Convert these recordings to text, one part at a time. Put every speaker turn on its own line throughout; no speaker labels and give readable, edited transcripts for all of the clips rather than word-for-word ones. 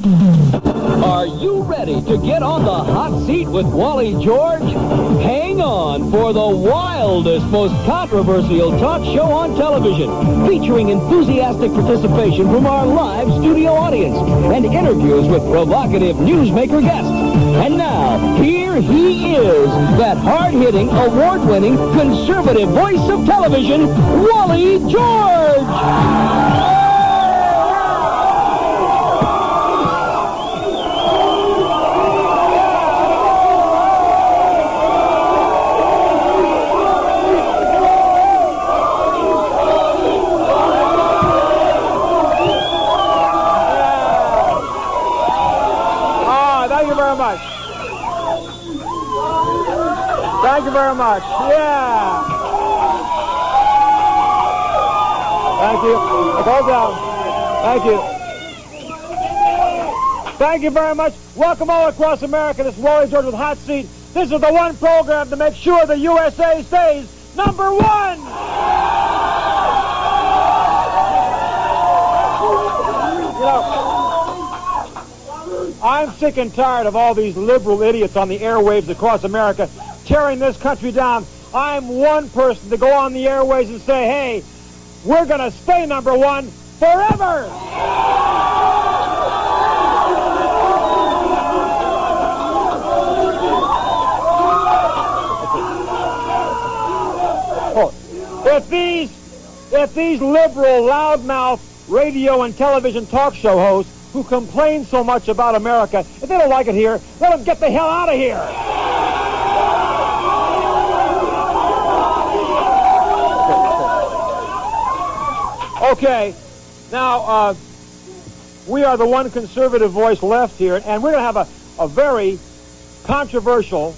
Are you ready to get on the hot seat with Wally George? Hang on for the wildest, most controversial talk show on television, featuring enthusiastic participation from our live studio audience and interviews with provocative newsmaker guests. And now, here he is, that hard-hitting, award-winning, conservative voice of television, Wally George!
Thank you very much. Yeah. Thank you. Hold down. Thank you. Thank you very much. Welcome all across America. This is Wally George with Hot Seat. This is the one program to make sure the USA stays number one. You know, I'm sick and tired of all these liberal idiots on the airwaves across America tearing this country down. I'm one person to go on the airways and say, hey, we're going to stay number one forever. If these liberal, loudmouth radio and television talk show hosts who complain so much about America, if they don't like it here, let them get the hell out of here. Okay, now, we are the one conservative voice left here, and we're going to have a very controversial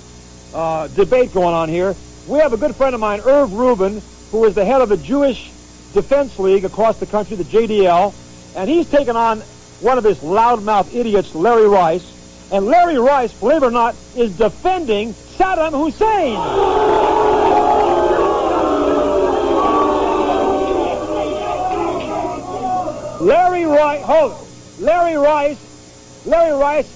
debate going on here. We have a good friend of mine, Irv Rubin, who is the head of the Jewish Defense League across the country, the JDL, and he's taken on one of his loudmouth idiots, Larry Rice, and Larry Rice, believe it or not, is defending Sadaam Hussein. Larry Rice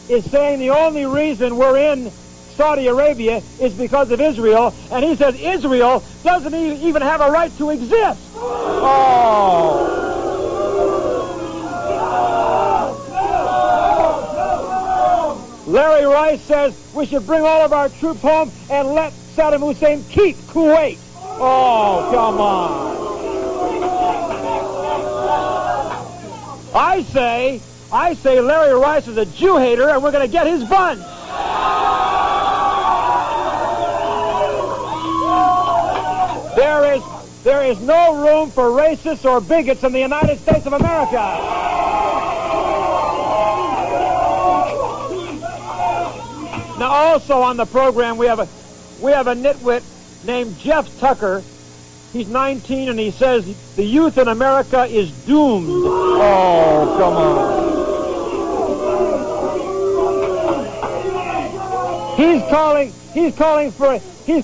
is saying the only reason we're in Saudi Arabia is because of Israel, and he says Israel doesn't even have a right to exist. Oh. Larry Rice says we should bring all of our troops home and let Sadaam Hussein keep Kuwait. Oh, come on. I say Larry Rice is a Jew hater, and we're going to get his buns. There is no room for racists or bigots in the United States of America. Now, also on the program, we have a nitwit named Jeff Tucker. He's 19, and he says the youth in America is doomed. Oh, come on. He's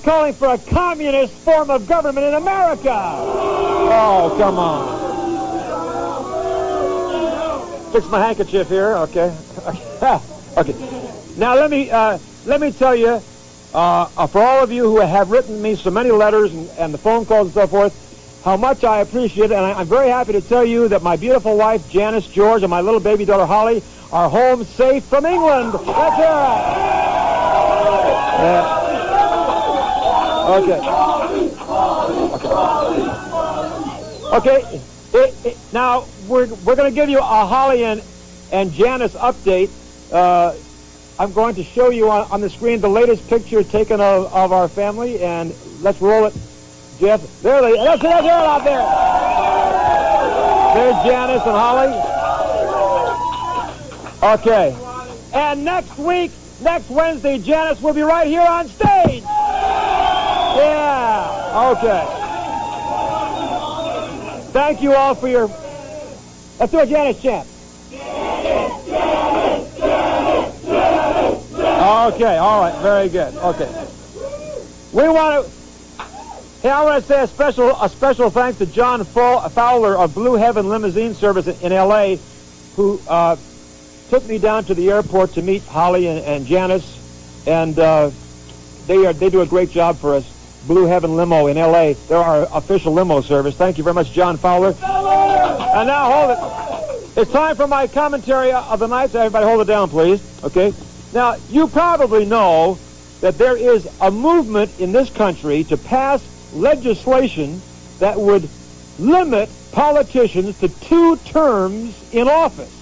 calling for a communist form of government in America. Oh, come on. Fix my handkerchief here. Okay. Okay. Now let me tell you. For all of you who have written me so many letters and the phone calls and so forth, how much I appreciate it. And I'm very happy to tell you that my beautiful wife, Janice George, and my little baby daughter, Holly, are home safe from England. That's right. Okay. Now, we're going to give you a Holly and Janice update. I'm going to show you on the screen the latest picture taken of our family, and let's roll it, Jeff. That's it out there. There's Janice and Holly. Okay. And next Wednesday, Janice will be right here on stage. Yeah. Okay. Thank you all for your... Let's do a Janice chant. Okay, all right, very good. Okay. We want to... Hey, I want to say a special thanks to John Fowler of Blue Heaven Limousine Service in L.A., who took me down to the airport to meet Holly and Janice, and they do a great job for us. Blue Heaven Limo in L.A. They're our official limo service. Thank you very much, John Fowler. And now, hold it. It's time for my commentary of the night. So everybody hold it down, please. Okay? Now, you probably know that there is a movement in this country to pass legislation that would limit politicians to 2 terms in office.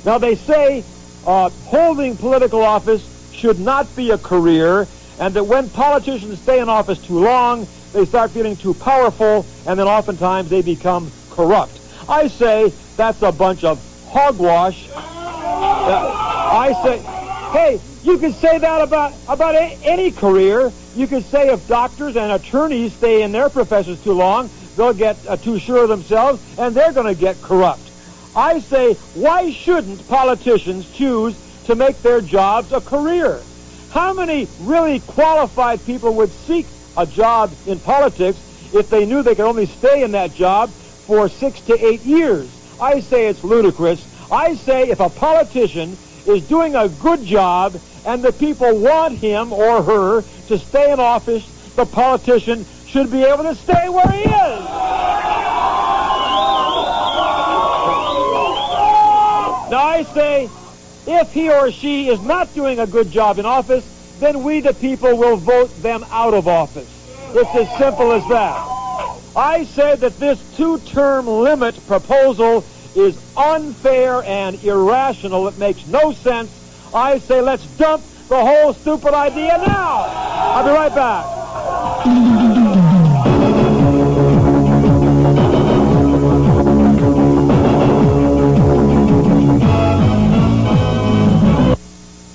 Now, they say holding political office should not be a career, and that when politicians stay in office too long, they start feeling too powerful, and then oftentimes they become corrupt. I say that's a bunch of hogwash. I say, hey, you can say that about any career. You can say if doctors and attorneys stay in their professions too long, they'll get too sure of themselves, and they're going to get corrupt. I say, why shouldn't politicians choose to make their jobs a career? How many really qualified people would seek a job in politics if they knew they could only stay in that job for 6 to 8 years? I say it's ludicrous. I say if a politician is doing a good job and the people want him or her to stay in office, the politician should be able to stay where he is. Now I say, if he or she is not doing a good job in office, then we the people will vote them out of office. It's as simple as that. I say that this 2-term limit proposal is unfair and irrational. It makes no sense. I say let's dump the whole stupid idea now. I'll be right back.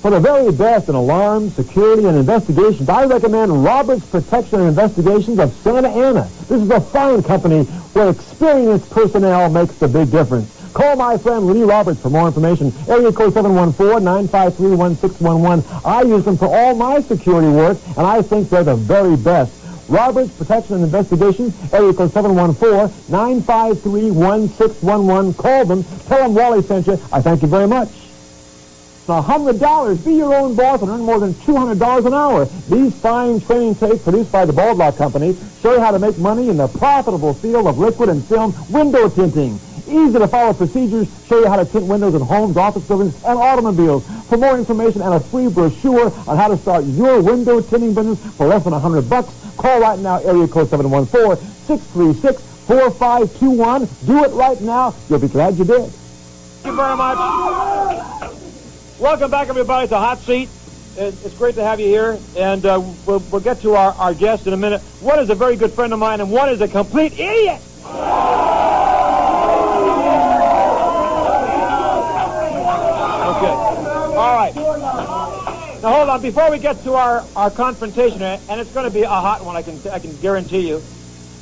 For the very best in alarms, security, and investigations, I recommend Roberts Protection and Investigations of Santa Ana. This is a fine company where experienced personnel makes the big difference. Call my friend Lee Roberts for more information. Area code 714-953-1611. I use them for all my security work, and I think they're the very best. Roberts Protection and Investigations, area code 714-953-1611. Call them. Tell them Wally sent you. I thank you very much. $100. Be your own boss and earn more than $200 an hour. These fine training tapes produced by the Bald Lock Company show you how to make money in the profitable field of liquid and film window tinting. Easy to follow procedures show you how to tint windows in homes, office buildings, and automobiles. For more information and a free brochure on how to start your window tinting business for less than $100, call right now, area code 714-636-4521. Do it right now. You'll be glad you did. Thank you very much. Welcome back, everybody, to Hot Seat. It's great to have you here, and we'll get to our guest in a minute. One is a very good friend of mine, and one is a complete idiot. Okay. All right. Now, hold on. Before we get to our confrontation, and it's going to be a hot one, I can guarantee you,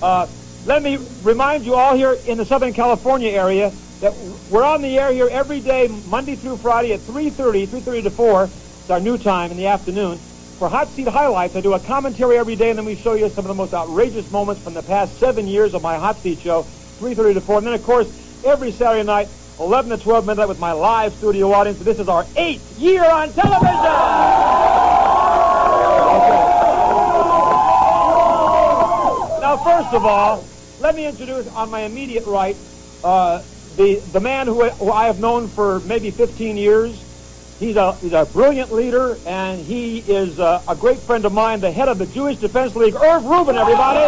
let me remind you all here in the Southern California area that we're on the air here every day, Monday through Friday at 3:30 to 4. It's our new time in the afternoon. For Hot Seat Highlights, I do a commentary every day, and then we show you some of the most outrageous moments from the past 7 years of my Hot Seat show, 3:30 to 4. And then, of course, every Saturday night, 11 to 12 midnight with my live studio audience. This is our 8th year on television! Okay. Now, first of all, let me introduce on my immediate right, the man who I have known for maybe 15 years. He's a brilliant leader, and he is a great friend of mine, the head of the Jewish Defense League, Irv Rubin, everybody.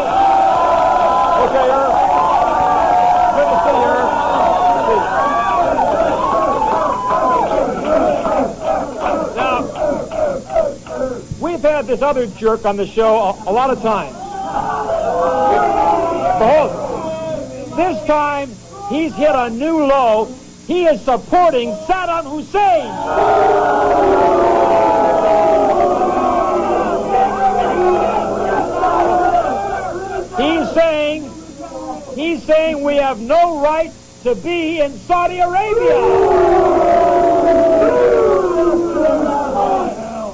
Okay, Irv. Good to see you, Irv. Now, we've had this other jerk on the show a lot of times. Behold, this time, he's hit a new low. He is supporting Sadaam Hussein. He's saying we have no right to be in Saudi Arabia.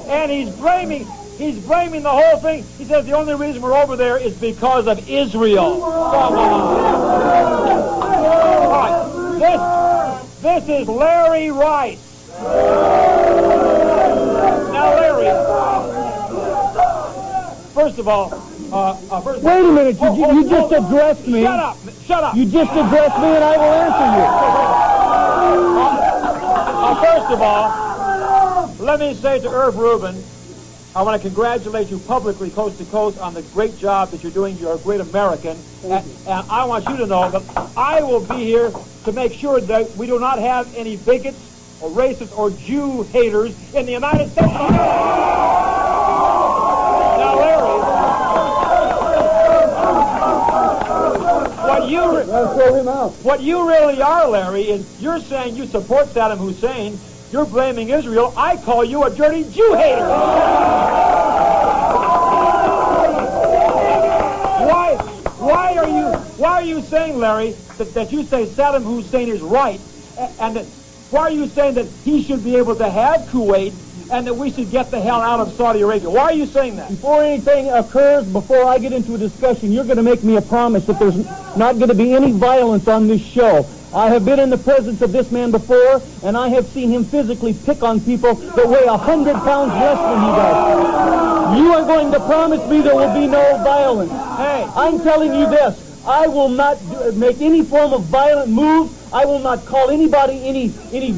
And he's blaming the whole thing. He says the only reason we're over there is because of Israel. Come on. This is Larry Rice. Now, Larry, first of all,
Wait a minute, you just addressed me.
Shut up, shut up.
You just addressed me and I will answer you.
First of all, let me say to Irv Rubin, I want to congratulate you publicly, coast to coast, on the great job that you're doing. You're a great American. And I want you to know that I will be here to make sure that we do not have any bigots or racists or Jew haters in the United States of America. Now, Larry, what you really are, Larry, is you're saying you support Sadaam Hussein. You're blaming Israel. I call you a dirty Jew hater. Why are you saying, Larry, that you say Sadaam Hussein is right, and that why are you saying that he should be able to have Kuwait and that we should get the hell out of Saudi Arabia? Why are you saying that?
Before anything occurs, before I get into a discussion, you're going to make me a promise that there's not going to be any violence on this show. I have been in the presence of this man before, and I have seen him physically pick on people that weigh 100 pounds less than he does. You are going to promise me there will be no violence.
Hey,
I'm telling you this. I will not make any form of violent move. I will not call anybody any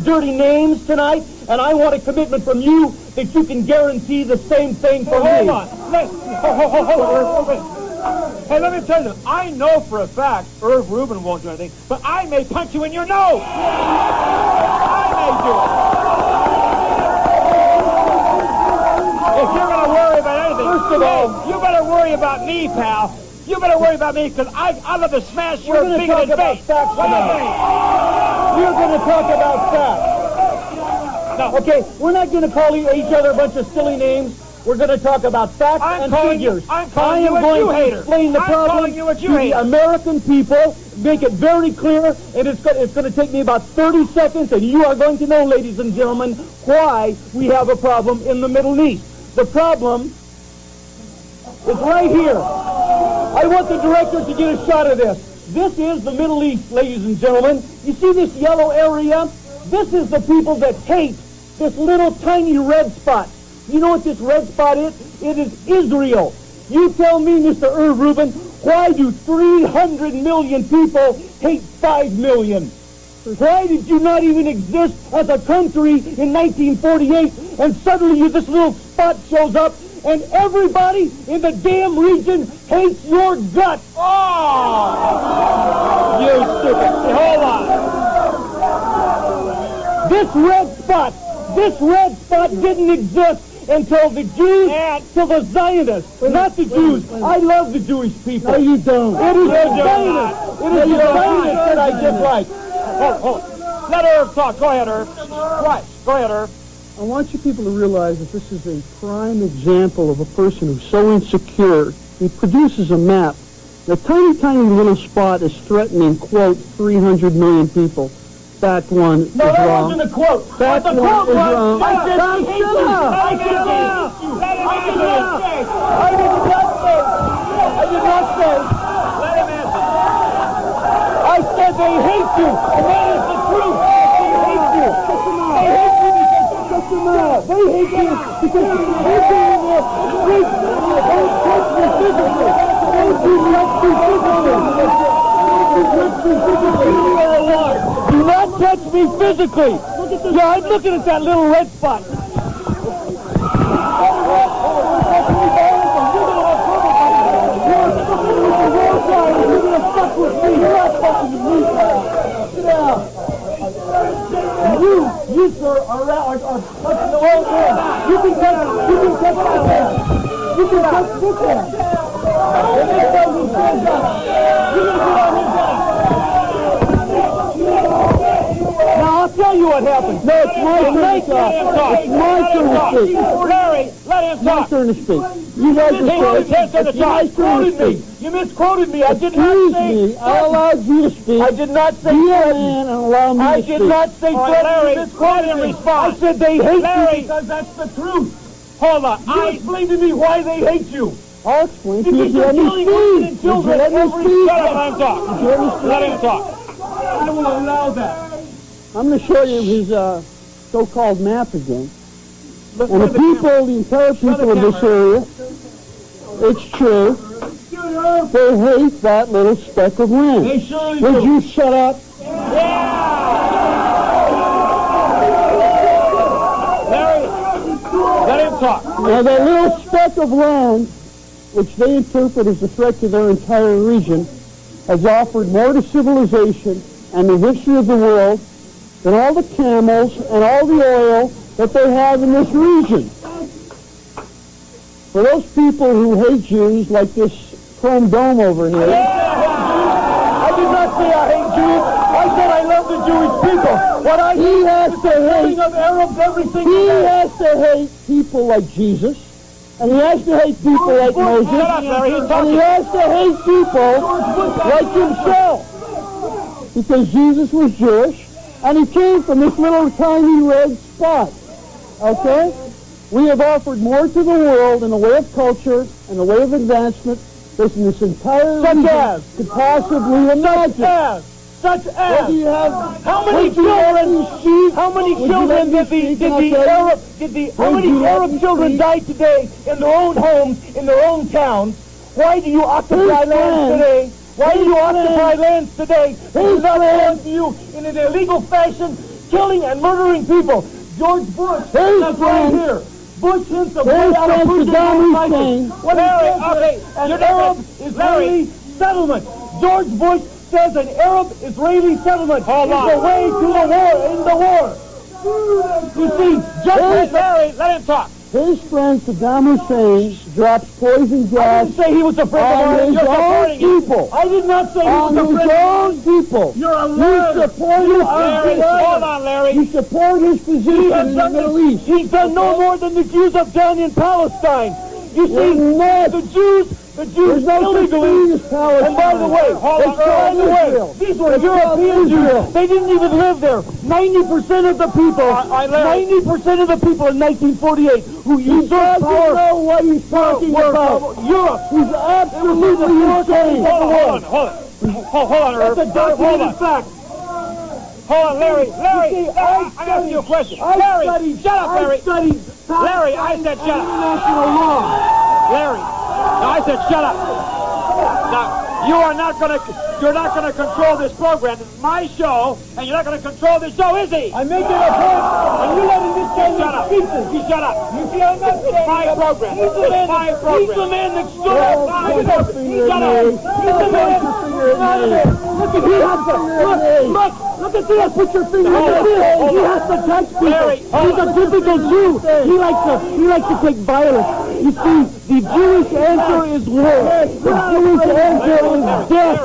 dirty names tonight, and I want a commitment from you that you can guarantee the same thing for me.
Hold on. Hold on. Hey, let me tell you, I know for a fact Irv Rubin won't do anything, but I may punch you in your nose. I may do it. If you're going to worry about anything,
first of all,
you better worry about me, pal. You better worry about me, because I'd love to smash your bigoted face.
We're going to talk about facts.
No.
Okay, we're not going to call each other a bunch of silly names. We're going to talk about facts and figures.
I am going to
explain the problem to the American people, make it very clear, and it's going to take me about 30 seconds, and you are going to know, ladies and gentlemen, why we have a problem in the Middle East. The problem is right here. I want the director to get a shot of this. This is the Middle East, ladies and gentlemen. You see this yellow area? This is the people that hate this little tiny red spot. You know what this red spot is? It is Israel. You tell me, Mr. Irv Rubin, why do 300 million people hate 5 million? Why did you not even exist as a country in 1948, and suddenly this little spot shows up, and everybody in the damn region hates your guts?
Oh! You stupid. Hold on.
This red spot didn't exist until the Jews, till the Zionists, not the Jews. I love the Jewish people. No, you don't. It is the Zionists. It is the Zionists that I dislike.
Hold. Let Irv talk. Go ahead, Irv. Right. Go ahead, Irv.
I want you people to realize that this is a prime example of a person who's so insecure. He produces a map. The tiny, tiny little spot is threatening, quote, 300 million people. Fact one is
wrong. No, that
wrong.
wasn't a quote.
Fact one is wrong.
I said I hate you. I did not say.
Let him answer.
I said they hate you, and that is the truth. They hate you. They hate you because they hate you because you hate them in the streets. Don't touch me physically. Don't you touch me physically. Do not touch me physically. Yeah, I'm looking at that little red spot. You're gonna fuck with me. You're not fucking with me. Sit down. You sir, are touching the whole hand. You can touch that hand. You can touch this hand. And this doesn't stand up. You're gonna get on his hand. Now I'll tell you what happened. No, it's my turn to talk. It's my turn to speak.
Larry, let him
My
talk.
turn to speak. You guys are
You misquoted me. I did not
Excuse
say.
me. I allowed you to speak.
I did not say
Be a
threaten.
man and allow me
I
to
did
speak.
not say
All right,
threaten.
Larry,
You misquoted
let him
me.
respond.
I said they hate
Larry.
you because that's the truth.
Hold on.
You explain to me why they hate you.
I'll explain to you.
Because
If you let
you're
me
killing women and
speak. If you
children
let me
every
speak.
Shut up, let him talk.
If you let me speak.
Let him talk.
I will allow that.
I'm going to show you his so-called map again. And the people, the entire people of this area, it's true, they hate that little speck of land.
They surely
Would
do.
you shut up?
Larry, let him talk.
Now, that little speck of land, which they interpret as a threat to their entire region, has offered more to civilization and the history of the world than all the camels and all the oil that they have in this region. For those people who hate Jews, like this chrome dome over here,
I did not say I hate Jews. I said I love the Jewish people. What I
he has to hate.
of Arabs every single
He
day.
has to hate people like Jesus, and he has to hate people like Moses,
Shut up, Larry. He's
and he
talking.
has to hate people like himself, because Jesus was Jewish, and he came from this little tiny red spot. Okay? We have offered more to the world in the way of culture and the way of advancement than this entire
Such
region
as?
could possibly imagine.
Such
What
as.
do you have?
How many
Would you let
children?
me speak?
How many
Would you let
children
me
did
speak, and
the
I'll tell you?
Arab how
Would
many
you let
Arab
me
children
speak?
died today in their own homes, in their own towns? Why do you occupy
His
lands
friend.
today? Why do you
His
occupy
friend.
lands today? It
His
is not
friend.
belong to you in an illegal fashion, killing and murdering people. George Bush,
His
that's right
friend.
here. Bush hints of
His
way out of
friend
Putin's
Sadaam
crisis.
Hussein.
What
Larry,
he says
okay,
is an
you're not
Arab-Israeli settlement. George Bush says an Arab-Israeli settlement
Hold
is
on.
the way to the war, in the war. You see, just as
Larry, let him talk.
His friend Sadaam Hussein drops poison
I
gas
didn't say he was a friend of
on
mine.
his
You're
own
supporting him.
people.
I did not say he
On
was a
his
friend of
own
mine.
people.
You're a
You
liar.
support
You
his
are a
Larry,
liar.
hold on, Larry.
You support his position in the Middle East.
He's done no more than the Jews have done in Palestine. You see,
You're not.
the Jews
There's no such
illegally.
thing as Palestine.
And by the way,
hold on,
It's called Israel.
these were
It's called
European
Israel.
Jews. They didn't even live there. 90% of the people,
Larry.
90% of the people in 1948 who
He
usurped
doesn't
power
know what he's talking
were
about.
from Europe.
He's absolutely insane.
Hold on, Irv.
That's a documented fact.
Hold on, Larry. Larry,
See,
I asked you a question.
I
Larry,
studied,
shut up, Larry.
I studied
Larry, I said shut up.
international law.
Larry, no, I said shut up. Now, you're not gonna control this program. This is my show, and you're not gonna control this show, is he?
I'm making a point, and you letting this guy
Shut up.
make excuses.
You shut up.
You see, I'm not
It's my program.
He's the
It's
man.
my
He's the
program.
man that stood
Well,
up.
point
He's
your
the
finger at
man.
me.
He's the man.
Point your finger at me.
Look at he has to look at this. Put your finger at this. He has to touch people.
Larry,
He's a typical Jew. He likes to take violence. You see, the Jewish answer is war. The Jewish answer is death. The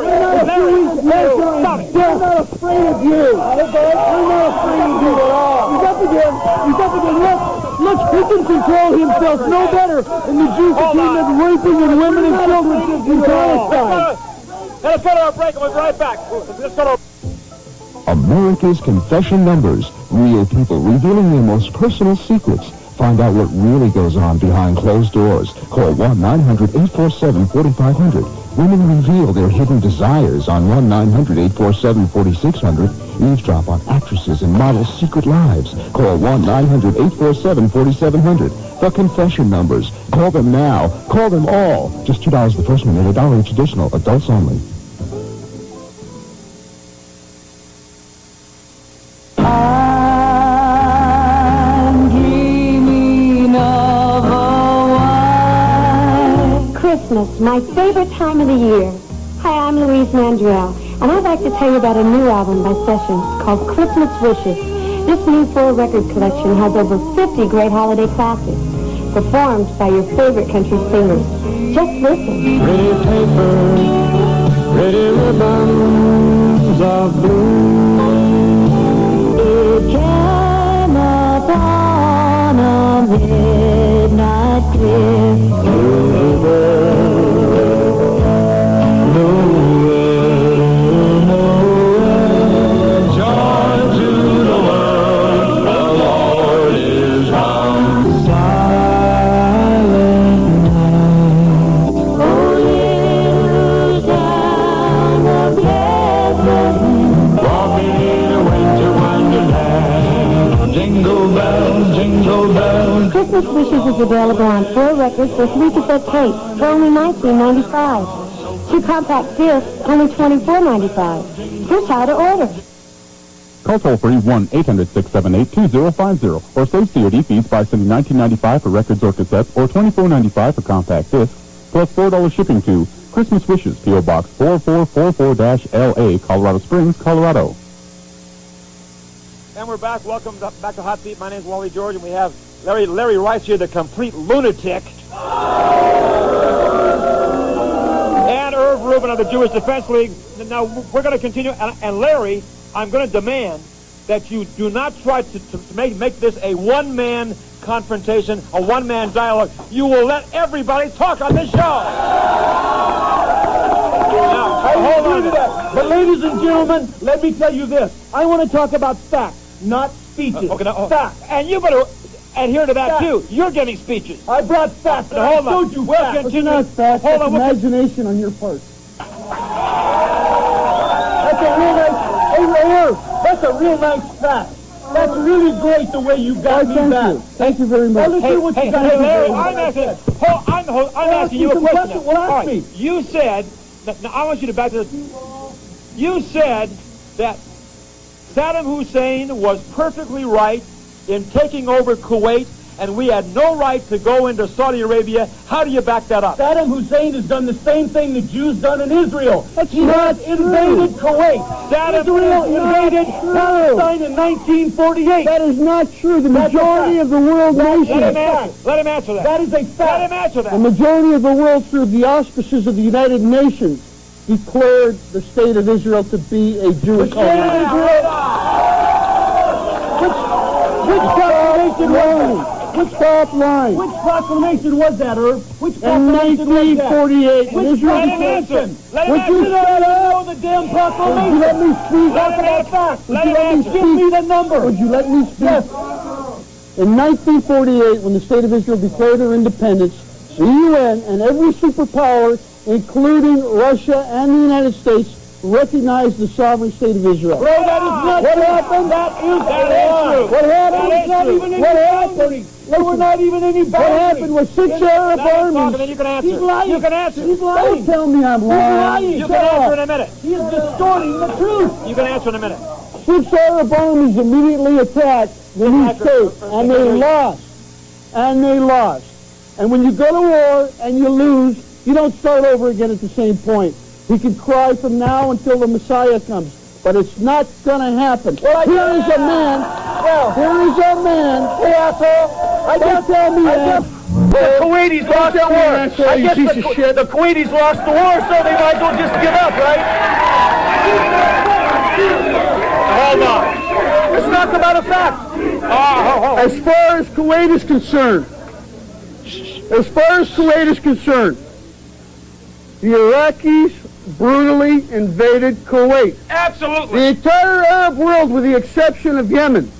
Jewish answer is death.
I'm not afraid of you.
I'm not afraid of you at all. He's up again. He's up again. Look, he can control himself no better than the Jews who came in raping and women and children in Palestine.
Let's go to our break and we'll be right back. Let's go to
America's Confession Numbers. Real people revealing their most personal secrets. Find out what really goes on behind closed doors. Call 1-900-847-4500. Women reveal their hidden desires on 1-900-847-4600. Eavesdrop on actresses and models' secret lives. Call 1-900-847-4700. The Confession Numbers. Call them now. Call them all. Just $2 the first minute, $1 each additional. Adults only.
Christmas, my favorite time of the year. Hi, I'm Louise Mandriel, and I'd like to tell you about a new album by Sessions called Christmas Wishes. This new four-record collection has over 50 great holiday classics, performed by your favorite country singers. Just listen.
Pretty paper, pretty ribbons of blue.
It came upon a midnight clear.
jingle bells, jingle bells.
Christmas Wishes is available on 4 records or 3 cassette tapes for only $19.95. 2 compact discs, only $24.95. Here's how to order.
Call toll-free 1-800-678-2050 or save COD fees by sending $19.95 for records or cassettes or $24.95 for compact discs, plus $4 shipping to Christmas Wishes, P.O. Box 4444-LA, Colorado Springs, Colorado.
And we're back. Welcome back to Hot Seat. My name's Wally George, and we have Larry Rice here, the complete lunatic. And Irv Rubin of the Jewish Defense League. Now, we're going to continue. And Larry, I'm going to demand that you do not try to make this a one-man confrontation, a one-man dialogue. You will let everybody talk on this show. Now, hold on to that.
But ladies and gentlemen, let me tell you this. I want to talk about facts, not speeches.
Okay, now,
facts.
And you better adhere to that,
Facts.
too. You're giving speeches.
I brought facts.
Now, hold on.
I showed you
We'll
facts.
continue.
Not facts,
Hold
that's
on.
imagination on your part.
That's a real nice, hey, Irv, that's a real nice fact. That's really great the way you got me back.
Thank you very much.
Well, let's see what you got to
Larry,
do.
I'm asking you a
some
question.
questions. Well, ask
All right,
me.
you said, now I want you to back to this. You said that Sadaam Hussein was perfectly right in taking over Kuwait, and we had no right to go into Saudi Arabia. How do you back that up?
Saddam Hussein has done the same thing the Jews done in Israel. He
not
has invaded Kuwait. Israel invaded Palestine in 1948.
That is not true. The majority of the world
Let him
nations,
answer. Let him answer that.
That is a fact.
Let him answer
the
that.
majority of the world through the auspices of the United Nations declared the state of Israel to be a Jewish homeland.
Which proclamation was that?
Stop lying.
Which proclamation was that, Irv? Which
In
proclamation was that?
1948, when
Which
Israel
Let him
declared...
answer. Let him
Would you
answer.
I don't know the damn proclamation.
Would you let me speak?
Let him
Talk about
answer.
facts.
Let
Would you
him
let me
answer.
give me the number?
Would you let me speak?
Yes.
In 1948, when the state of Israel declared their independence, the UN and every superpower, including Russia and the United States, recognized the sovereign state of Israel.
Bro, that is not
What
true.
happened?
That is
That
a
is
lie.
true.
What happened?
There was not even any
What happened?
boundaries. There were not even any
What
boundaries.
happened was 6 Arab
Let him talk, and
armies.
then you can answer.
He's lying.
You can answer.
He's
Don't
lying.
tell me I'm lying.
You
Shut
can answer
up.
in a minute.
He is distorting the truth.
You can answer in a minute.
6 Arab armies immediately attacked the new state, and they lost. And they lost. And when you go to war and you lose, you don't start over again at the same point. You can cry from now until the Messiah comes, but it's not going to happen. Here is a man. Here is a man. Hey, asshole. Don't tell me that.
The Kuwaitis lost the war.
asshole,
I
you
guess
piece of shit.
the Kuwaitis lost the war, so they might as well just give up, right?
Hold on.
Let's talk about a fact.
As far as Kuwait is concerned, the Iraqis brutally invaded Kuwait.
Absolutely.
The entire Arab world, with the exception of Yemen,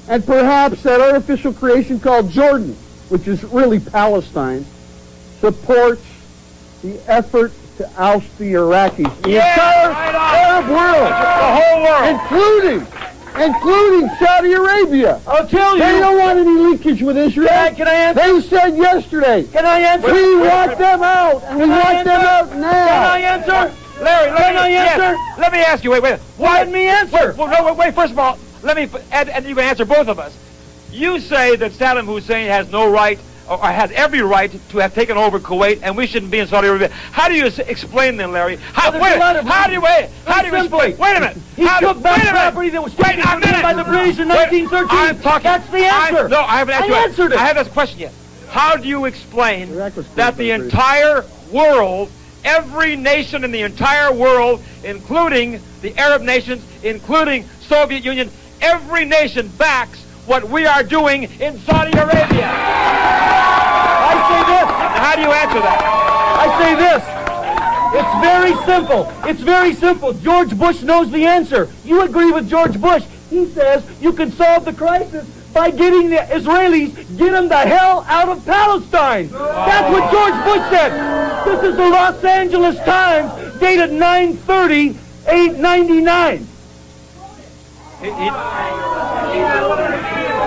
and perhaps that artificial creation called Jordan, which is really Palestine, supports the effort to oust the Iraqis. The entire Arab world,
The whole world.
including Saudi Arabia.
I'll tell you.
They don't want any leakage with Israel.
Can I answer?
They said yesterday,
Can I answer?
we want them out, and we want them out
Can I
now.
answer?
Larry,
Can I answer?
Let me ask you. Wait.
Let me answer.
Wait. First of all, let me, and you can answer both of us. You say that Saddam Hussein has no right, or has every right to have taken over Kuwait, and we shouldn't be in Saudi Arabia. How do you explain then, Larry? How do you explain? Wait a minute.
He took back property that was taken from him by the British in 1913.
I'm talking.
That's the answer.
No, I haven't
answered it.
I haven't asked a question yet. How do you explain
Iraq was
that the entire world, every nation in the entire world, including the Arab nations, including Soviet Union, every nation backs what we are doing in Saudi Arabia?
I say this.
Now, how do you answer that?
I say this. It's very simple. It's very simple. George Bush knows the answer. You agree with George Bush. He says you can solve the crisis by getting the Israelis, get them the hell out of Palestine. That's what George Bush said. This is the Los Angeles Times, dated 9/30/899.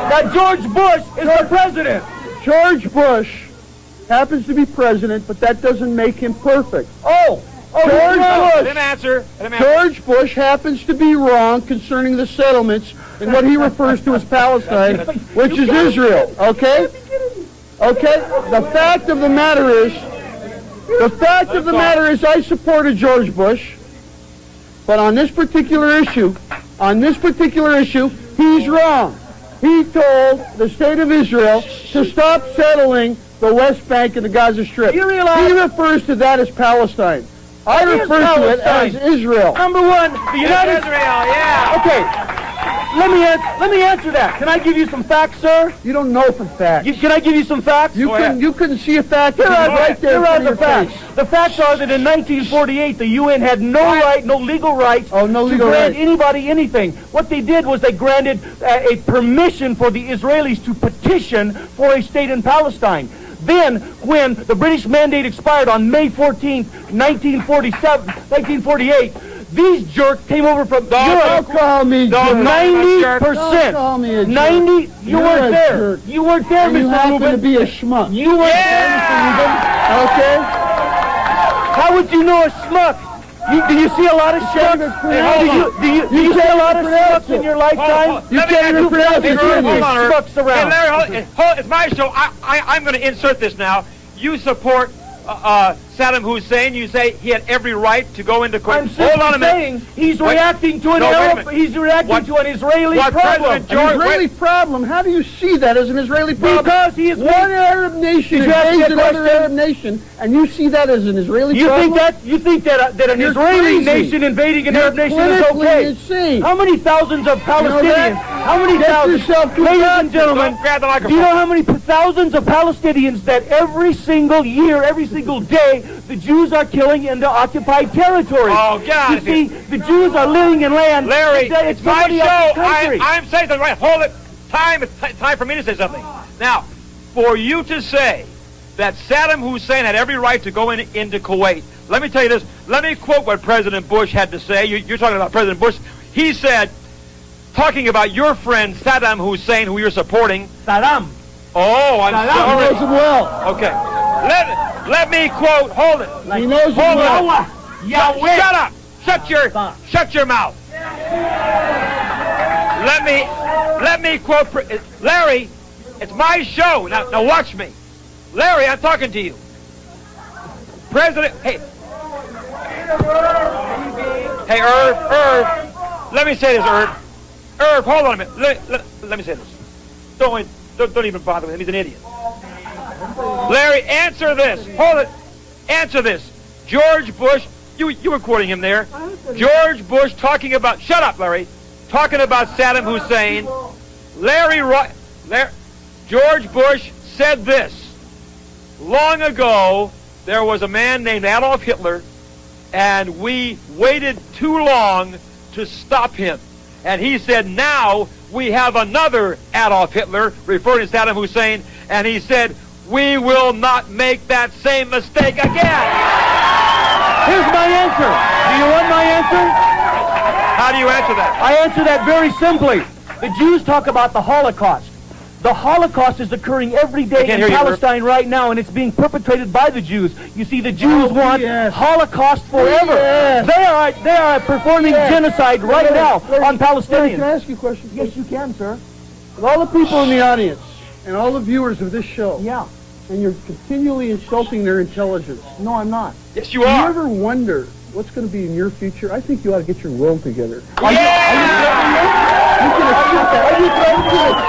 that George Bush is the president.
George Bush happens to be president, but that doesn't make him perfect. George Bush happens to be wrong concerning the settlements in what he refers to as Palestine, which is Israel. Okay? Okay? The fact of the matter is I supported George Bush, but on this particular issue, he's wrong. He told the state of Israel to stop settling the West Bank and the Gaza Strip.
You realize
he refers to that as Palestine. I refer to it as Israel.
Number one, the United States. Okay, let me answer that. Can I give you some facts, sir?
You don't know for facts.
Can I give you some facts?
You couldn't see a fact.
Here are the facts. The facts are that in 1948, the UN had no legal right to grant anybody anything. What they did was they granted a permission for the Israelis to petition for a state in Palestine. Then, when the British mandate expired on May 14th, 1948, these jerks came over from Europe.
Don't call me jerk.
90%. You weren't there. You weren't there, Mr. Rubin.
You happen to be a schmuck.
You weren't there, Mr. Rubin.
Okay?
How would you know a schmuck? Do you see a lot of schmucks? Do you see a lot of schmucks in your lifetime?
You can't even pronounce it.
Schmucks around.
It's my show. I'm going to insert this now. You support Sadaam Hussein. You say he had every right to go into Kuwait.
I'm simply saying he's reacting to an Israeli problem.
An Israeli problem? How do you see that as an Israeli problem?
Because he is
one Arab nation invades another Arab nation, and you see that as an Israeli problem?
You think that an Israeli nation invading an Arab nation is okay?
Insane.
How many thousands of Palestinians? How many thousands? Ladies and gentlemen, do you know how many thousands of Palestinians that every single year, every single day, the Jews are killing in the occupied territory?
Oh, God.
You see, the Jews are living in land.
Larry,
it's
my show.
I'm
saying something. Right. Hold it. It's time for me to say something. Now, for you to say that Sadaam Hussein had every right to go into Kuwait, let me tell you this. Let me quote what President Bush had to say. You're talking about President Bush. He said, talking about your friend Sadaam Hussein, who you're supporting.
Saddam.
Oh, I'm sorry.
He knows him well.
Okay. Let me quote. Hold it.
He knows him well.
Shut up. Shut your mouth. Let me quote. Larry, it's my show. Now watch me. Larry, I'm talking to you. President. Hey, Irv. Let me say this, Irv. Irv, hold on a minute. Let me say this. Don't even bother with him. He's an idiot. Larry, answer this. Hold it. Answer this. George Bush, you were quoting him there. George Bush talking about, shut up, Larry, talking about Sadaam Hussein. George Bush said this. Long ago, there was a man named Adolf Hitler, and we waited too long to stop him. And he said, now we have another Adolf Hitler, referring to Sadaam Hussein, and he said, we will not make that same mistake again.
Here's my answer. Do you want my answer?
How do you answer that?
I answer that very simply. The Jews talk about the Holocaust. The Holocaust is occurring every day in Palestine right now, and it's being perpetrated by the Jews. You see, the Jews want Holocaust forever. They are performing genocide right now on Palestinians.
Can I ask you a question?
Yes, you can, sir.
With all the people in the audience and all the viewers of this show,
and
you're continually insulting their intelligence.
No, I'm not.
Yes, you are.
Do you ever wonder what's going to be in your future? I think you ought to get your will together.
Are you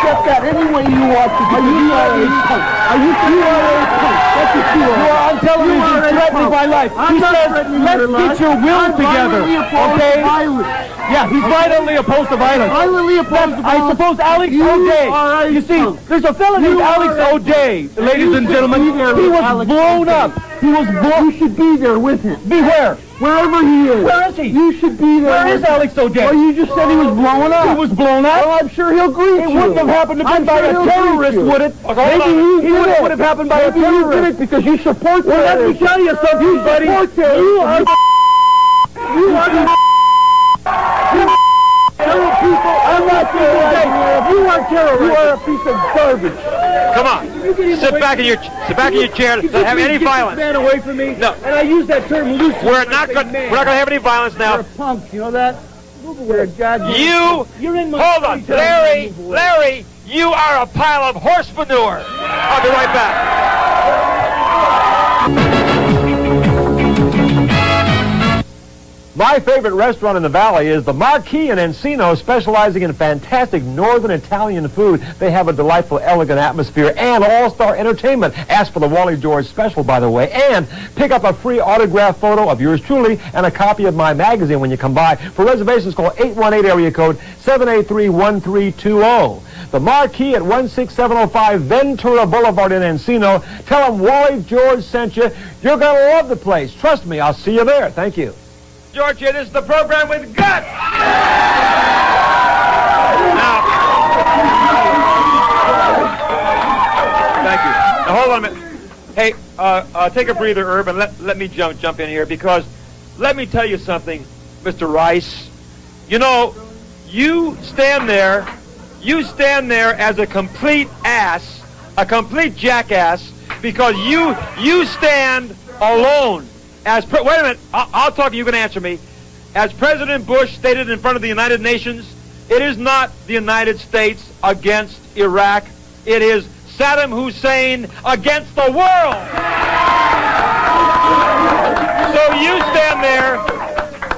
accept that any way you want to. You are a punk. That's what you are.
You are on television threatening my life. He says, let's get your will together. Okay? Yeah, he's violently opposed to violence. I suppose Alex O'Day. You see, there's a fellow named Alex O'Day, ladies and gentlemen. He was blown up.
You should be there with him.
Be where?
Wherever he is.
Where is he?
You should be there.
Where is Alex O'Day?
Well, you just said he was blown up.
He was blown up?
Well, I'm sure he'll greet you.
It wouldn't have happened to be by a terrorist, would it?
Maybe
he would have happened by a terrorist.
You did it because you support
Well, let me tell you something, buddy. You are people. I'm not saying you are are terror. You are a piece of garbage.
Come on. Sit back in your chair. Don't have any violence.
Man away from me.
No.
And I use that term loosely.
We're not going to have any violence now.
You're a punk. You know that? Move away. You're in my
hold on, Larry. You are a pile of horse manure. I'll be right back. My favorite restaurant in the Valley is the Marquis in Encino, specializing in fantastic northern Italian food. They have a delightful, elegant atmosphere and all-star entertainment. Ask for the Wally George special, by the way, and pick up a free autographed photo of yours truly and a copy of my magazine when you come by. For reservations, call 818 area code 783-1320. The Marquis at 16705 Ventura Boulevard in Encino. Tell them Wally George sent you. You're going to love the place. Trust me, I'll see you there. Thank you. George, this is the program with guts. Now, thank you. Now, hold on a minute. Hey, take a breather, Irv, and let me jump in here, because let me tell you something, Mr. Rice. You know, you stand there as a complete ass, a complete jackass, because you stand alone. Wait a minute, I'll talk to you, you can answer me. As President Bush stated in front of the United Nations, it is not the United States against Iraq. It is Sadaam Hussein against the world. So you stand there,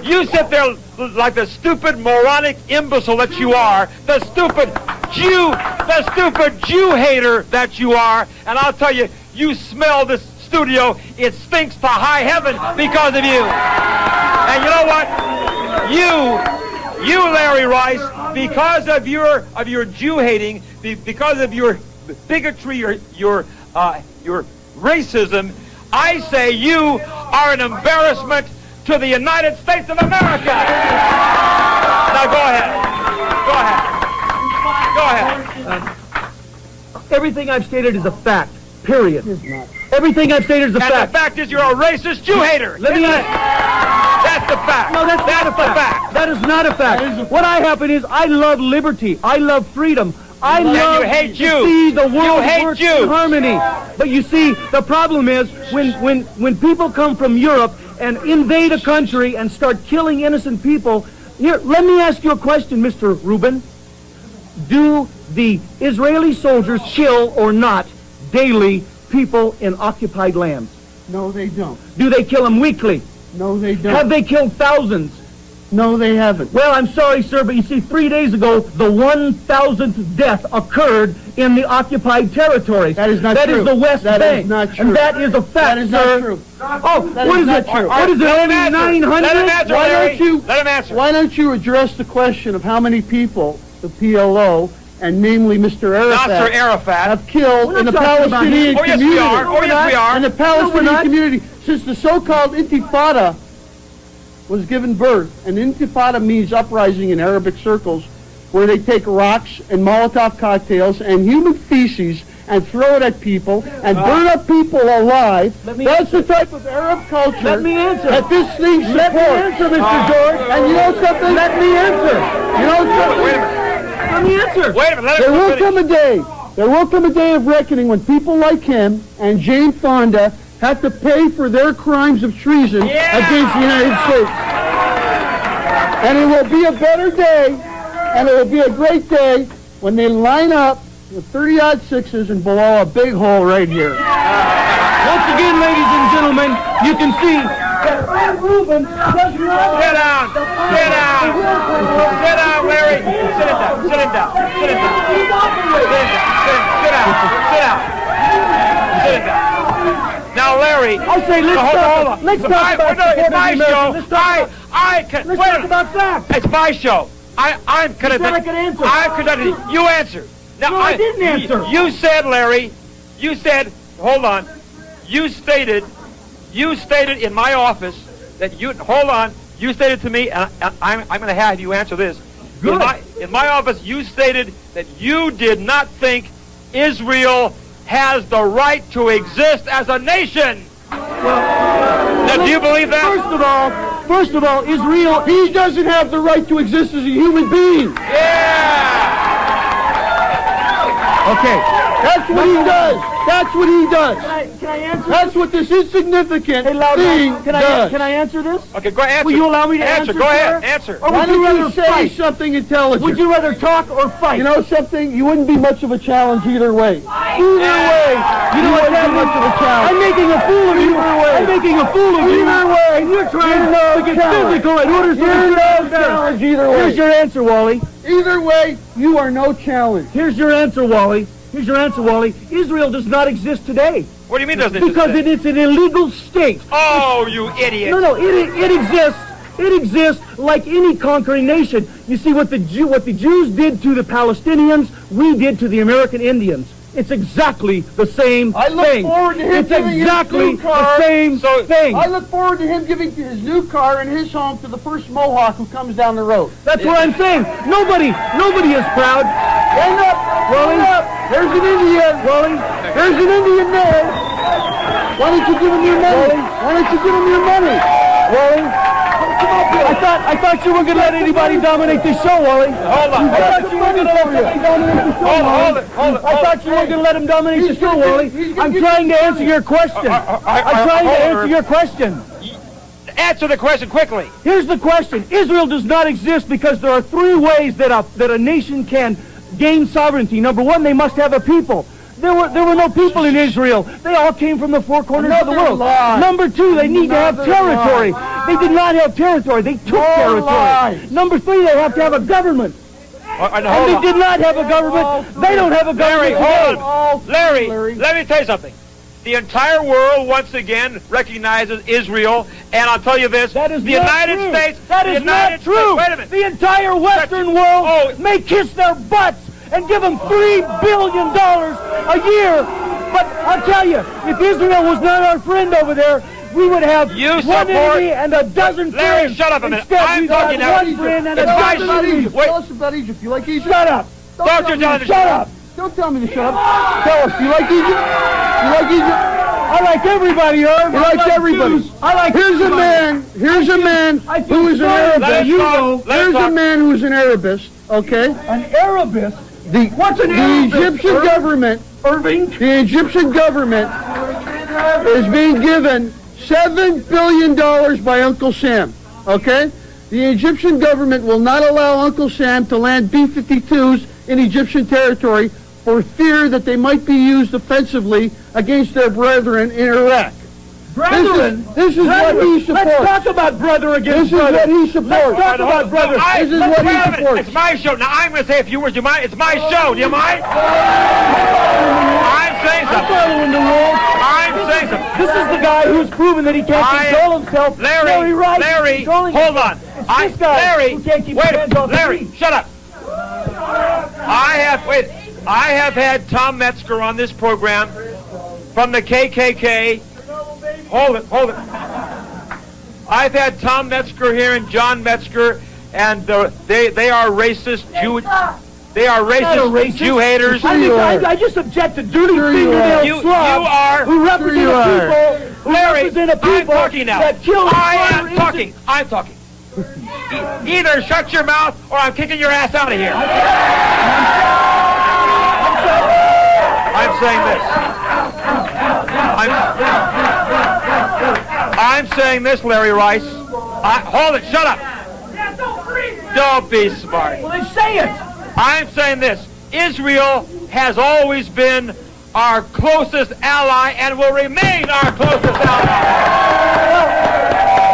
you sit there like the stupid, moronic imbecile that you are, the stupid Jew hater that you are, and I'll tell you, you smell this studio, it stinks to high heaven because of you. And you know what? You, Larry Rice, because of your Jew hating, because of your bigotry, your racism, I say you are an embarrassment to the United States of America. Now go ahead.
Everything I've stated is a fact. Period. Everything I've stated is a fact.
And the fact is you're a racist Jew hater.
Let me ask.
That's the fact.
No, that's not a fact. That is not a fact. What I happen is I love liberty. I love freedom. I love to see the world work in harmony. But you see, the problem is when people come from Europe and invade a country and start killing innocent people. Here, let me ask you a question, Mr. Rubin. Do the Israeli soldiers kill or not daily people in occupied lands?
No, they don't.
Do they kill them weekly?
No, they don't.
Have they killed thousands?
No, they haven't.
Well, I'm sorry, sir, but you see, 3 days ago, the 1,000th death occurred in the occupied territories.
That is not
true. That is the West Bank.
That is not true.
And that is a fact,
that is
sir.
Not true.
Oh,
that
what is it?
True.
What is it, only 900?
Let him answer, Let him answer.
Why don't you address the question of how many people the PLO, and namely Mr. Arafat, have killed in the Palestinian community?
Oh, yes, we are.
In the Palestinian community, since the so-called Intifada was given birth. And Intifada means uprising in Arabic circles, where they take rocks and Molotov cocktails and human feces and throw it at people and burn up people alive. That's the type of Arab culture that this thing supports.
Let me answer, Mr. George.
And you know something?
Let me answer.
You know something?
Wait a minute.
Let me answer.
Wait a minute.
There will come a day of reckoning when people like him and Jane Fonda have to pay for their crimes of treason against the United States. And it will be a better day, and it will be a great day when they line up with 30-odd sixes and blow a big hole right here.
Once again, ladies and gentlemen, you can see that Irv Rubin does not...
Sit down, Larry. Sit him down. Now, Larry.
I say let's talk about facts.
It's my show. I'm conducting. You answer. Now,
no, I didn't answer.
You said, Larry. You said. Hold on. You stated in my office that you. Hold on. You stated to me, and I'm going to have you answer this.
Good.
In my office, you stated that you did not think Israel has the right to exist as a nation. Now, do you believe that?
First of all, Israel,
he doesn't have the right to exist as a human being.
Yeah.
Okay.
That's what he does. That's what he does.
Can I answer
That's what this insignificant
Hey, loud
thing
mouth,
does.
can I answer this?
Okay, go ahead.
Will you allow me to answer?
Go ahead.
sir?
Answer.
Or
Why
would you
don't
rather
you say
fight?
something intelligent?
Would you rather talk or fight?
You know something? You wouldn't be much of a challenge either way. Either way,
You know what's
wouldn't be much of a
I'm
challenge.
making a fool of you. I'm making a fool of you.
Either way,
And you're trying
you're no
to get
challenge.
physical in order to
You're no
get better.
challenge either way.
Here's your answer, Wally.
Either way, you are no challenge.
Here's your answer, Wally. Here's your answer, Wally. Israel does not exist today
What do you mean doesn't it?
because it's an illegal state.
Oh, you idiot.
No, it exists. It exists like any conquering nation. You see, what the Jews did to the Palestinians, we did to the American Indians. It's exactly the same
I look
thing.
forward to him
It's
giving his
exactly
new car.
the same thing.
I look forward to him giving his new car and his home to the first Mohawk who comes down the road.
That's what I'm saying. Nobody is proud.
Stand up,
Wally.
stand up. There's an Indian.
Wally,
There's an Indian there. Why don't you give him your money? Why don't you give him your money?
Wally. I thought you were going to let anybody dominate the show, Wally.
Hold on.
I thought you were going to let somebody dominate the show,
Hold
Wally.
it. Hold it.
I thought you were going to let him dominate the show, Wally. I'm trying to answer your question. I'm trying to answer your question.
Answer the question quickly.
Here's the question. Israel does not exist because there are three ways that a nation can gain sovereignty. Number one, they must have a people. There were no people in Israel. They all came from the four corners of the
Another
world.
lie.
Number two, they need to have
Another
territory.
lie.
They did not have territory. They took
More
territory.
lies.
Number three, they have to have a government. And
Hold
they
on.
did not have a government. They don't have a
Larry,
government today.
hold on. Larry, let me tell you something. The entire world once again recognizes Israel, and I'll tell you this:
That is
the
not
United
true.
States.
That
the
is
United
not true.
States, wait a minute.
The entire Western world
Oh.
may kiss their butts and give them $3 billion a year. But I'll tell you, if Israel was not our friend over there, we would have
You
one
support-
enemy and a dozen
Larry,
friends.
shut up a minute.
Instead,
I'm
we got
talking now.
one friend and a
It's my
dozen
son.
enemies.
Wait.
Tell us about Egypt. You like Egypt?
Shut up.
Don't you tell me to
Shut up.
Don't tell me to shut up. Tell us. You like Egypt? You like Egypt?
I like everybody, Irv.
He likes everybody.
Jews. I like
Here's a
everybody.
man
I feel
who is an
sorry
Arabist.
that you know.
Here's a man who's an Arabist, okay?
An Arabist. What's an
The
Arabist?
Egyptian government,
Irving?
the Egyptian government is being given $7 billion by Uncle Sam, okay? The Egyptian government will not allow Uncle Sam to land B-52s in Egyptian territory for fear that they might be used offensively against their brethren in Iraq.
Brethren?
This is what he supports.
Let's talk about brother
This
against
is
brother.
what he supports.
Let's talk about brother.
This is what he
Wait a minute.
supports.
It's my show. Now I'm going to say a few words. Do you mind? It's my show. Do you mind? I'm saying
I'm
something.
following the rules.
I'm saying something.
This is the guy who's proven that he can't control himself.
Larry,
Rice is
Larry,
controlling
hold
himself.
on.
It's this guy
Larry,
who can't keep
wait,
his hands off the
Larry,
feet.
shut up. I have had Tom Metzger on this program from the KKK. Hold it. I've had Tom Metzger here and John Metzger, and they are racist Jew. They are racist Jew haters.
I just object to dirty fingernail
You
slobs
are.
who represent people
Larry,
represent a people
I'm talking now.
that kill
I am talking. I'm talking. Either shut your mouth or I'm kicking your ass out of here. I'm saying this. I'm saying this, Larry Rice. Hold it. Shut up. Don't be smart.
Well, then say it.
I'm saying this. Israel has always been our closest ally and will remain our closest ally.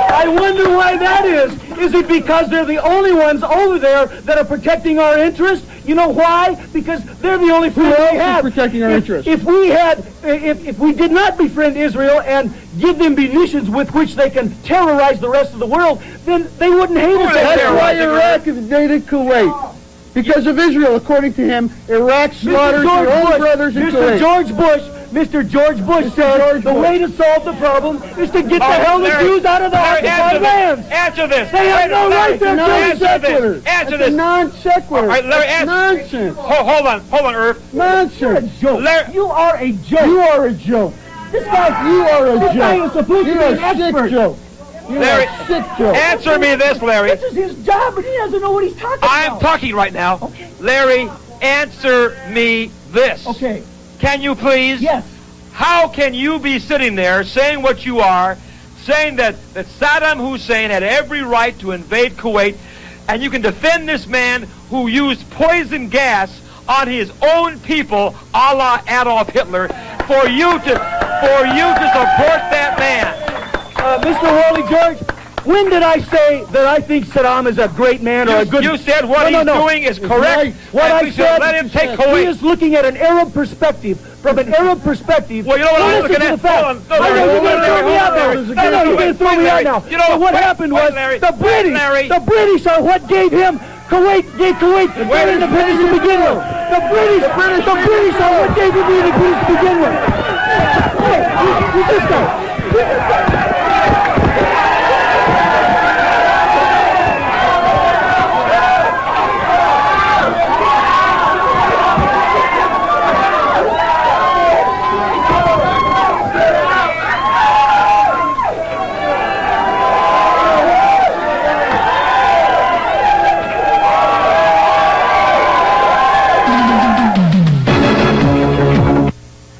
I wonder why that is. Is it because they're the only ones over there that are protecting our interests? You know why? Because they're the only friends we have.
protecting our interests?
If we did not befriend Israel and give them munitions with which they can terrorize the rest of the world, then they wouldn't hate us.
That's
anymore.
why Iraq invaded Kuwait. Because of Israel, according to him, Iraq slaughters their own brothers in Kuwait.
Mr. George Bush said the way to solve the problem is to get the hell the Jews out of the occupied lands.
Answer this.
They have no right there.
Answer this. Answer this.
Non sequitur.
All right, Larry,
That's
answer.
nonsense.
Hold on, Irv.
Nonsense.
Larry,
You are a joke.
You are a joke.
This guy,
You are a
this guy is
joke.
supposed to
You're
be
a
an
sick
expert.
joke. You're
Larry,
a sick joke.
answer me this, Larry.
This is his job, but he doesn't know what he's talking about.
I'm talking right now. Larry, answer me this.
Okay.
Can you please?
Yes.
How can you be sitting there saying what you are, saying that Sadaam Hussein had every right to invade Kuwait, and you can defend this man who used poison gas on his own people, a la Adolf Hitler, for you to support that man?
Mr. Wally George, when did I say that I think Saddam is a great man or a good...
You said what he's doing is correct.
What I said,
let him take Kuwait.
He is looking at an Arab perspective. From an Arab perspective...
Well, you know what I'm looking at?
I know you're going to throw me out now. I know you're going to throw me out now.
You know
what happened was the British are what gave him Kuwait their independence to begin with. The British are what gave him the independence to begin with. Hey, who's this guy?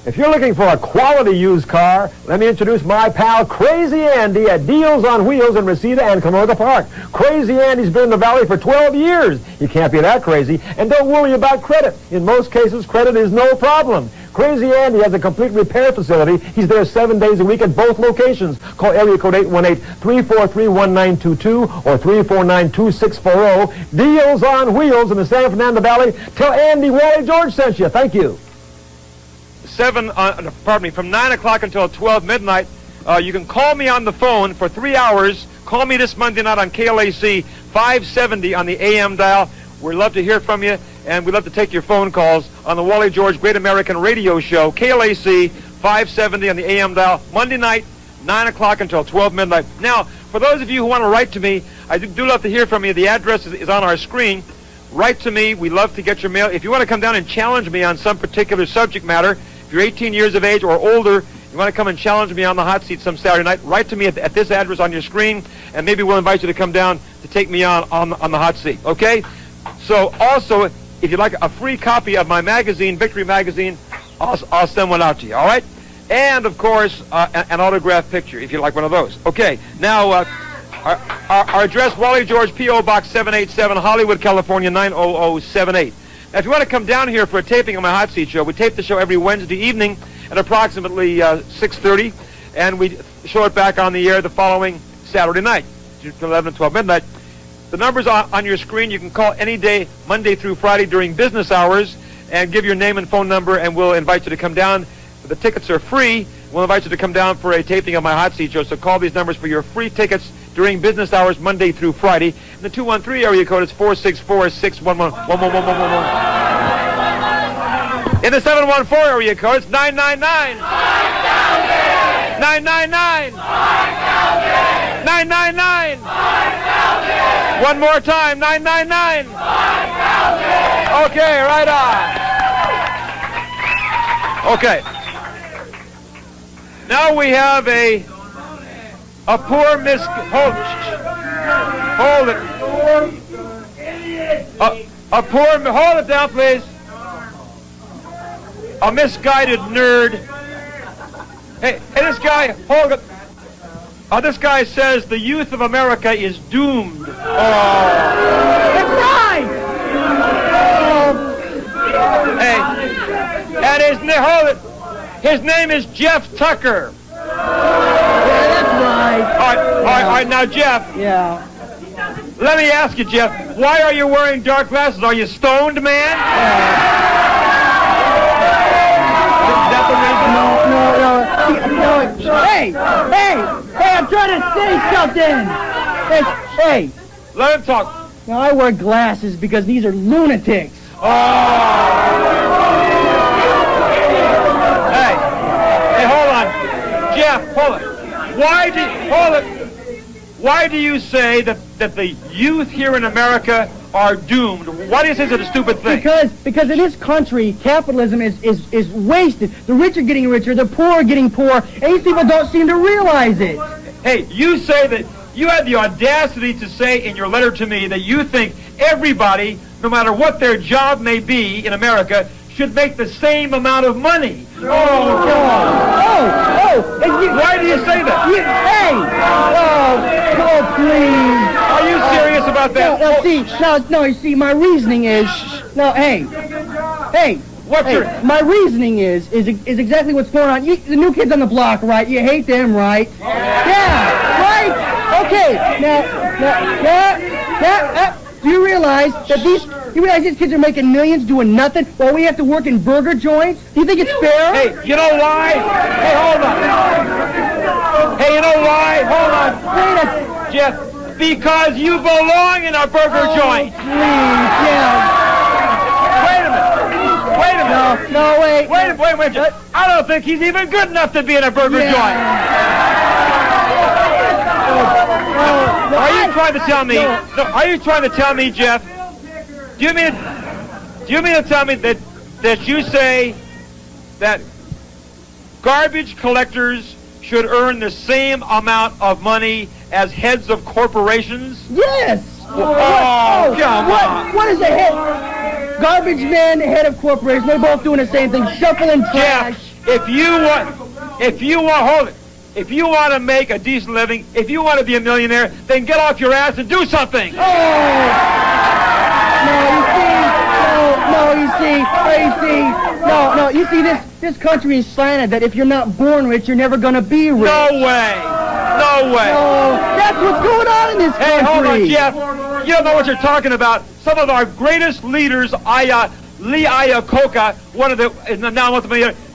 If you're looking for a quality used car, let me introduce my pal Crazy Andy at Deals on Wheels in Reseda and Camargo Park. Crazy Andy's been in the valley for 12 years. You can't be that crazy. And don't worry about credit. In most cases, credit is no problem. Crazy Andy has a complete repair facility. He's there 7 days a week at both locations. Call area code 818-343-1922 or 349-2640. Deals on Wheels in the San Fernando Valley. Tell Andy Wally George sent you. Thank you. From 9 o'clock until 12 midnight. You can call me on the phone for 3 hours. Call me this Monday night on KLAC 570 on the AM dial. We'd love to hear from you, and we'd love to take your phone calls on the Wally George Great American Radio Show, KLAC 570 on the AM dial, Monday night, 9 o'clock until 12 midnight. Now, for those of you who want to write to me, I do love to hear from you. The address is on our screen. Write to me. We love to get your mail. If you want to come down and challenge me on some particular subject matter, if you're 18 years of age or older, you want to come and challenge me on the hot seat some Saturday night, write to me at this address on your screen, and maybe we'll invite you to come down to take me on the hot seat, okay? So also, if you'd like a free copy of my magazine, Victory Magazine, I'll send one out to you, all right? And, of course, an autographed picture, if you like one of those. Okay, now, our address, Wally George, P.O. Box 787, Hollywood, California, 90078. Now, if you want to come down here for a taping of my Hot Seat Show, we tape the show every Wednesday evening at approximately 6:30, and we show it back on the air the following Saturday night, 11 to 12 midnight. The number's on your screen. You can call any day, Monday through Friday during business hours, and give your name and phone number, and we'll invite you to come down. The tickets are free. We'll invite you to come down for a taping of my Hot Seat Show, so call these numbers for your free tickets during business hours, Monday through Friday. And the 213 area code is 464-611-1111. In the 714 area code, it's 999. 999. 999. One more time, 999. Okay, right on. Okay. Now we have a poor hold it. Hold it down, please. A misguided nerd. Hey, this guy, hold it. This guy says the youth of America is doomed.
That's right!
Hey, and hold it. His name is Jeff Tucker.
Yeah, that's right.
All right, now, Jeff.
Yeah.
Let me ask you, Jeff, why are you wearing dark glasses? Are you stoned, man? Is that the reason?
No. Hey, I'm trying to say something. Hey.
Let him talk.
Now, I wear glasses because these are lunatics.
Hey, hold on. Jeff, hold it. Why do you say that the youth here in America are doomed? Why do you say it's a stupid thing?
Because in this country, capitalism is wasted. The rich are getting richer, the poor are getting poor, and these people don't seem to realize it.
Hey, you say that you had the audacity to say in your letter to me that you think everybody no matter what their job may be in America, should make the same amount of money. Why do you say that?
Please.
Are you serious about that?
You see, my reasoning is, my reasoning is exactly what's going on. The new kids on the block, right? You hate them, right? Yeah, right? Okay, now, do you realize that these kids are making millions doing nothing while we have to work in burger joints? Do you think it's fair?
Hey, you know why? Hey, hold on. Hey, you know why? Hold on. Jeff, because you belong in a burger joint.
Please, yeah.
Wait a minute.
No, wait.
Wait. I don't think he's even good enough to be in a burger joint. Are you trying to tell me? Are you trying to tell me, Jeff? Do you mean to tell me that you say that garbage collectors should earn the same amount of money as heads of corporations?
Yes.
Come on.
What is a head? Garbage man, head of corporation. They're both doing the same thing, shuffling trash.
Jeff, if you want to make a decent living, if you want to be a millionaire, then get off your ass and do something. You see, this country is slanted that if you're not born rich, you're never going to be rich. No way. No, that's what's going on in this country. Hey, hold on, Jeff. You don't know what you're talking about. Some of our greatest leaders, Lee Iacocca,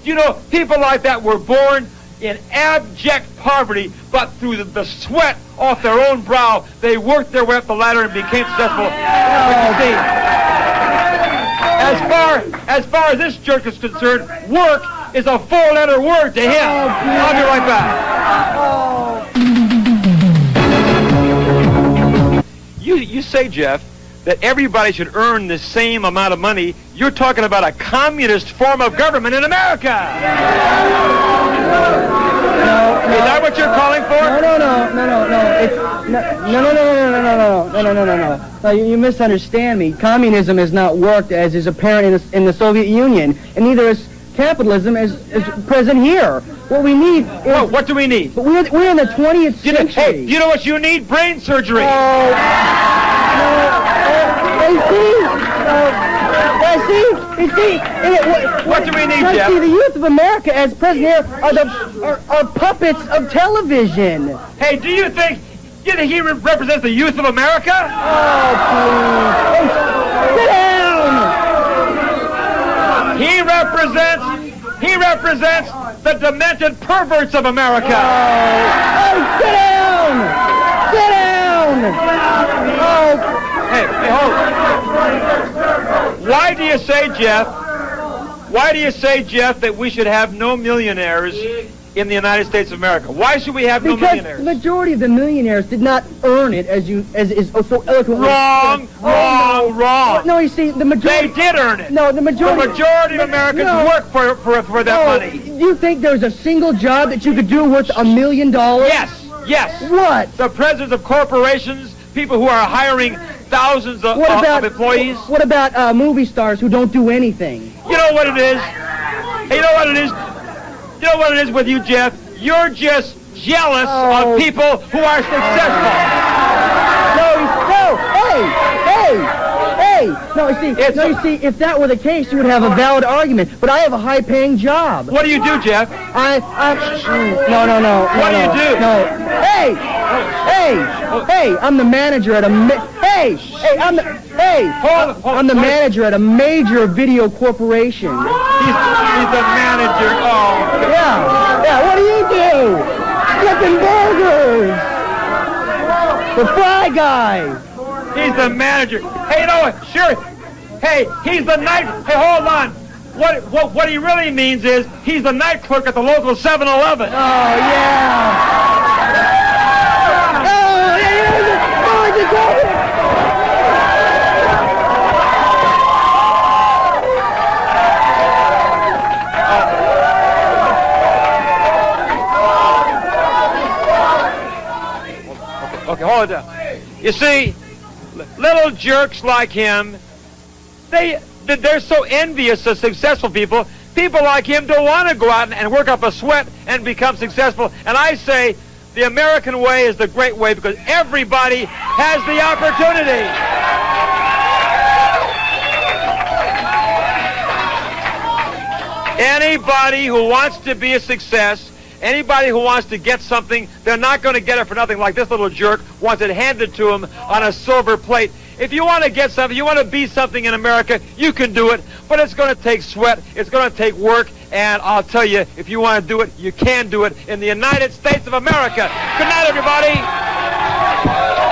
you know, people like that were born in abject poverty, but through the sweat off their own brow, they worked their way up the ladder and became successful. As far as this jerk is concerned, work is a four-letter word to him. I'll be right back. You say, Jeff, that everybody should earn the same amount of money. You're talking about a communist form of government in America. Is that what you're calling for? No. You misunderstand me. Communism has not worked as is apparent in the Soviet Union, and neither is capitalism as present here. What we need is... what do we need? We're in the 20th century. Hey, you know what you need? Brain surgery. What do we need, Jeff? See, the youth of America, as present here, are puppets of television. Hey, do you think he represents the youth of America? Oh, please. Sit down! He represents the demented perverts of America. Oh, sit down! Sit down! Oh. Hey, hold on. Why do you say, Jeff, that we should have no millionaires in the United States of America? Why should we have no millionaires? Because the majority of the millionaires did not earn it, as is so eloquently. Wrong. No, you see, the majority... They did earn it. No, the majority of Americans work for that money. You think there's a single job that you could do worth $1 million? Yes. What? The presidents of corporations, people who are hiring thousands of employees. What about movie stars who don't do anything? You know what it is? Hey, you know what it is? You know what it is with you, Jeff? You're just jealous of people who are successful. No, you see, if that were the case, you would have a valid argument. But I have a high-paying job. What do you do, Jeff? No. What do you do? No. Hey, I'm the manager at a I'm the manager at a major video corporation. He's the manager. Oh. Yeah. What do you do? Flipping burgers. The Fry Guy. He's the manager. Hey, you know what? Sure. Hey, he's the night. Hey, hold on. What he really means is he's the night clerk at the local 7-Eleven. Oh, yeah. Okay, hold it down. You see, little jerks like him they're so envious of successful people. People like him don't want to go out and work up a sweat and become successful. And I say the American way is the great way because everybody has the opportunity. Anybody who wants to be a success, anybody who wants to get something, they're not going to get it for nothing like this little jerk wants it handed to him on a silver plate. If you want to get something, you want to be something in America, you can do it, but it's going to take sweat, it's going to take work, and I'll tell you, if you want to do it, you can do it in the United States of America. Good night, everybody.